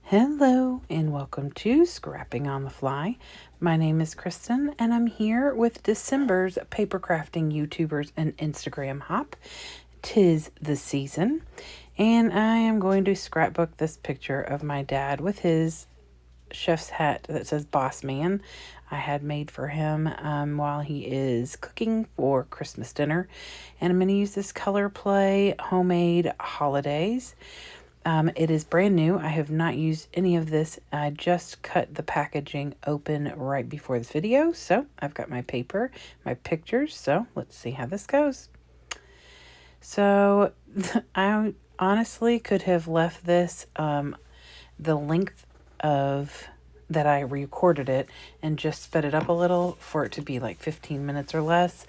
Hello and welcome to Scrapping on the Fly. My name is Kristen and I'm here with December's papercrafting YouTubers and Instagram hop. 'Tis the season and I am going to scrapbook this picture of my dad with his chef's hat that says Boss Man. I had made for him while he is cooking for Christmas dinner. And I'm going to use this Color Play Homemade Holidays. It is brand new. I have not used any of this. I just cut the packaging open right before this video. So I've got my paper, my pictures. So let's see how this goes. So I honestly could have left this the length of that I recorded it and just sped it up a little for it to be like 15 minutes or less.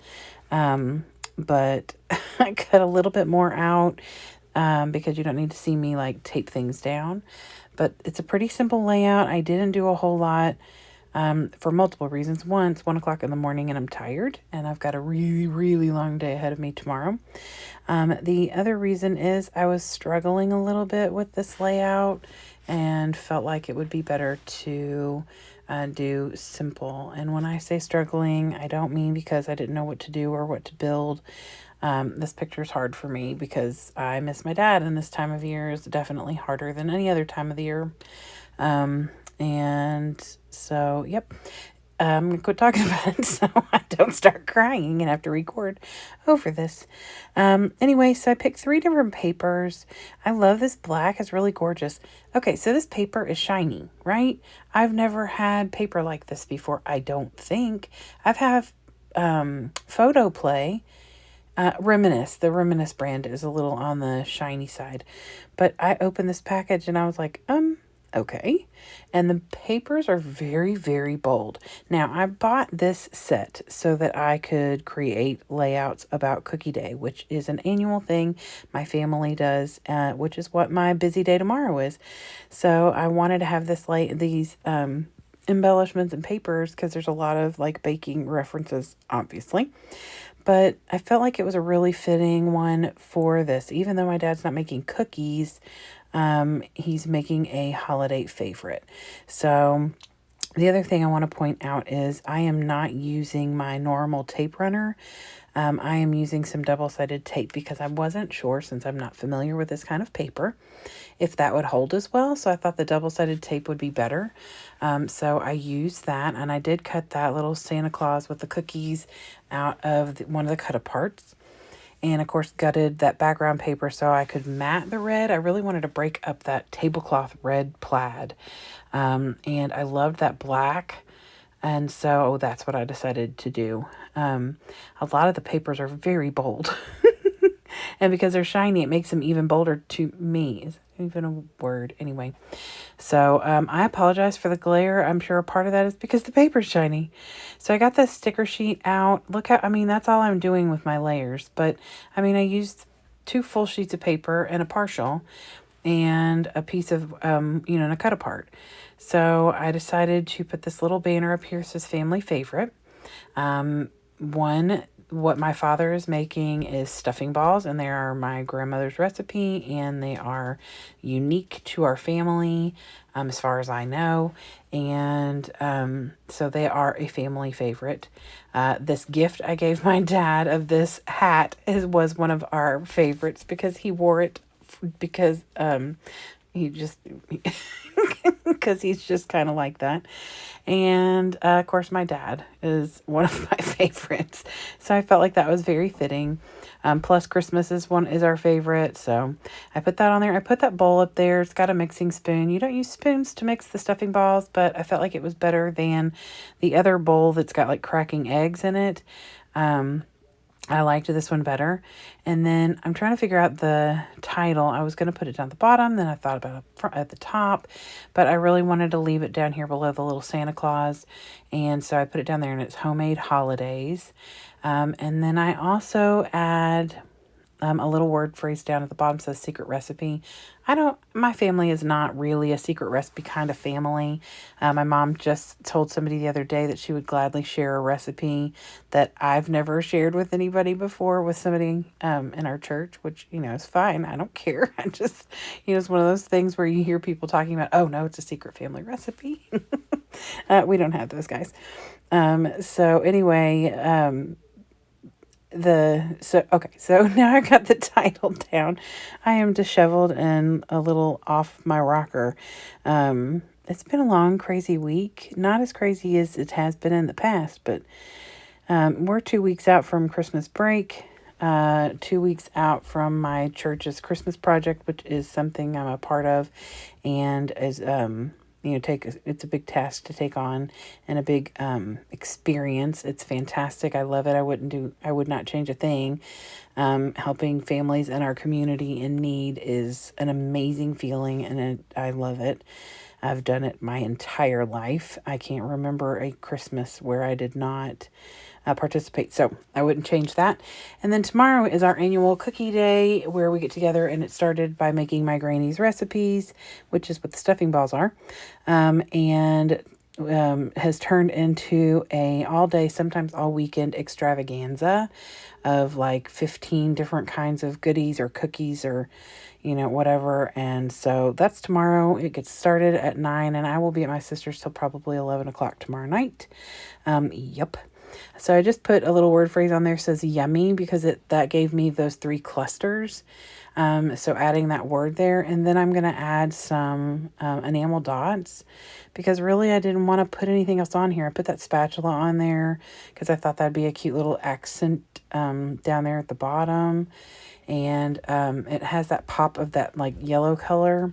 But I cut a little bit more out. Because you don't need to see me like tape things down. But it's a pretty simple layout. I didn't do a whole lot for multiple reasons. One, it's 1 o'clock in the morning and I'm tired and I've got a really, really long day ahead of me tomorrow. The other reason is I was struggling a little bit with this layout and felt like it would be better to do simple. And when I say struggling, I don't mean because I didn't know what to do or what to build. This picture is hard for me because I miss my dad, and this time of year is definitely harder than any other time of the year. And so, yep, I'm going to quit talking about it so I don't start crying and have to record over this. Anyway, so I picked 3 different papers. I love this black. It's really gorgeous. Okay, so this paper is shiny, right? I've never had paper like this before, I don't think. I've had Photo Play. Reminisce. The Reminisce brand is a little on the shiny side. But I opened this package and I was like, okay. And the papers are very, very bold. Now, I bought this set so that I could create layouts about Cookie Day, which is an annual thing my family does, which is what my busy day tomorrow is. So I wanted to have these embellishments and papers because there's a lot of like baking references, obviously. But I felt like it was a really fitting one for this. Even though my dad's not making cookies, he's making a holiday favorite. So the other thing I want to point out is I am not using my normal tape runner. I am using some double-sided tape because I wasn't sure, since I'm not familiar with this kind of paper, if that would hold as well. So I thought the double-sided tape would be better. So I used that, and I did cut that little Santa Claus with the cookies out of one of the cut-aparts. And of course gutted that background paper so I could matte the red. I really wanted to break up that tablecloth red plaid. And I loved that black. And so that's what I decided to do. A lot of the papers are very bold. And because they're shiny, it makes them even bolder to me. Is even a word? Anyway. So I apologize for the glare. I'm sure a part of that is because the paper's shiny. So I got this sticker sheet out. Look how, that's all I'm doing with my layers. But, I used 2 full sheets of paper and a partial and a piece of, and a cut apart. So I decided to put this little banner up here. It says family favorite. What my father is making is stuffing balls, and they are my grandmother's recipe, and they are unique to our family, as far as I know. And so they are a family favorite. This gift I gave my dad of this hat was one of our favorites because he wore it because because he's just kind of like that. And of course my dad is one of my favorites, so I felt like that was very fitting. Plus Christmas is our favorite, so I put that on there. I put that bowl up there. It's got a mixing spoon. You don't use spoons to mix the stuffing balls, but I felt like it was better than the other bowl that's got like cracking eggs in it. I liked this one better. And then I'm trying to figure out the title. I was going to put it down at the bottom. Then I thought about it at the top. But I really wanted to leave it down here below the little Santa Claus. And so I put it down there, and it's Homemade Holidays. And then I also add a little word phrase down at the bottom says secret recipe. My family is not really a secret recipe kind of family. My mom just told somebody the other day that she would gladly share a recipe that I've never shared with anybody before with somebody in our church, which, is fine. I don't care. I just, it's one of those things where you hear people talking about, oh no, it's a secret family recipe. We don't have those guys. So anyway, so now I got the title down. I am disheveled and a little off my rocker. It's been a long, crazy week. Not as crazy as it has been in the past, but we're 2 weeks out from Christmas break. 2 weeks out from my church's Christmas project, which is something I'm a part of, and is it's a big task to take on and a big experience. It's fantastic. I love it. I would not change a thing. Helping families in our community in need is an amazing feeling, and I love it. I've done it my entire life. I can't remember a Christmas where I did not participate. So I wouldn't change that. And then tomorrow is our annual cookie day where we get together, and it started by making my granny's recipes, which is what the stuffing balls are. And has turned into a all day, sometimes all weekend extravaganza of like 15 different kinds of goodies or cookies or, whatever. And so that's tomorrow. It gets started at 9, and I will be at my sister's till probably 11 o'clock tomorrow night. Yep. So I just put a little word phrase on there, says yummy, because that gave me those 3 clusters. So adding that word there, and then I'm going to add some enamel dots, because really I didn't want to put anything else on here. I put that spatula on there because I thought that'd be a cute little accent down there at the bottom. And it has that pop of that like yellow color.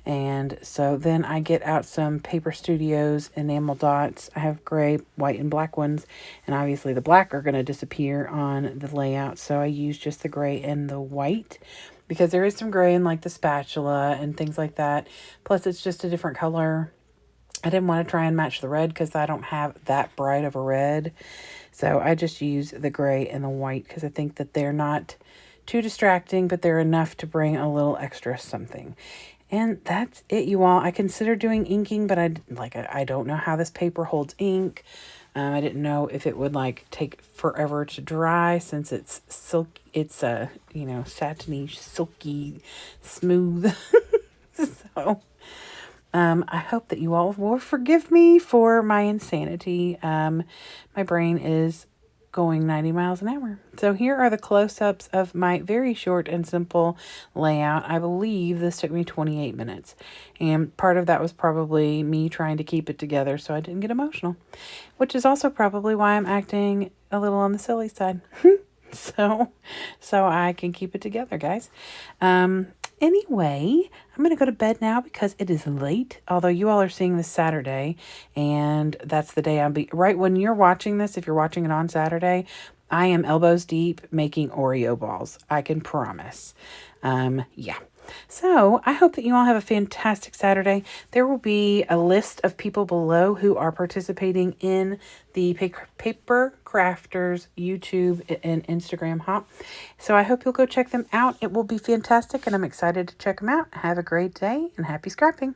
And so then I get out some Paper Studios enamel dots. I have gray, white, and black ones. And obviously the black are going to disappear on the layout. So I use just the gray and the white, because there is some gray in like the spatula and things like that. Plus it's just a different color. I didn't want to try and match the red because I don't have that bright of a red. So I just use the gray and the white because I think that they're not too distracting, but they're enough to bring a little extra something. And that's it, you all. I considered doing inking, but I don't know how this paper holds ink. I didn't know if it would take forever to dry, since it's silk. It's satiny, silky, smooth. So I hope that you all will forgive me for my insanity. My brain is going 90 miles an hour. So here are the close-ups of my very short and simple layout. I believe this took me 28 minutes. And part of that was probably me trying to keep it together so I didn't get emotional, which is also probably why I'm acting a little on the silly side. So I can keep it together, guys. Anyway, I'm going to go to bed now because it is late, although you all are seeing this Saturday, and that's the day right when you're watching this, if you're watching it on Saturday, I am elbows deep making Oreo balls. I can promise. Yeah. So I hope that you all have a fantastic Saturday. There will be a list of people below who are participating in the Papercrafters YouTube and Instagram hop. So I hope you'll go check them out. It will be fantastic, and I'm excited to check them out. Have a great day and happy scrapping.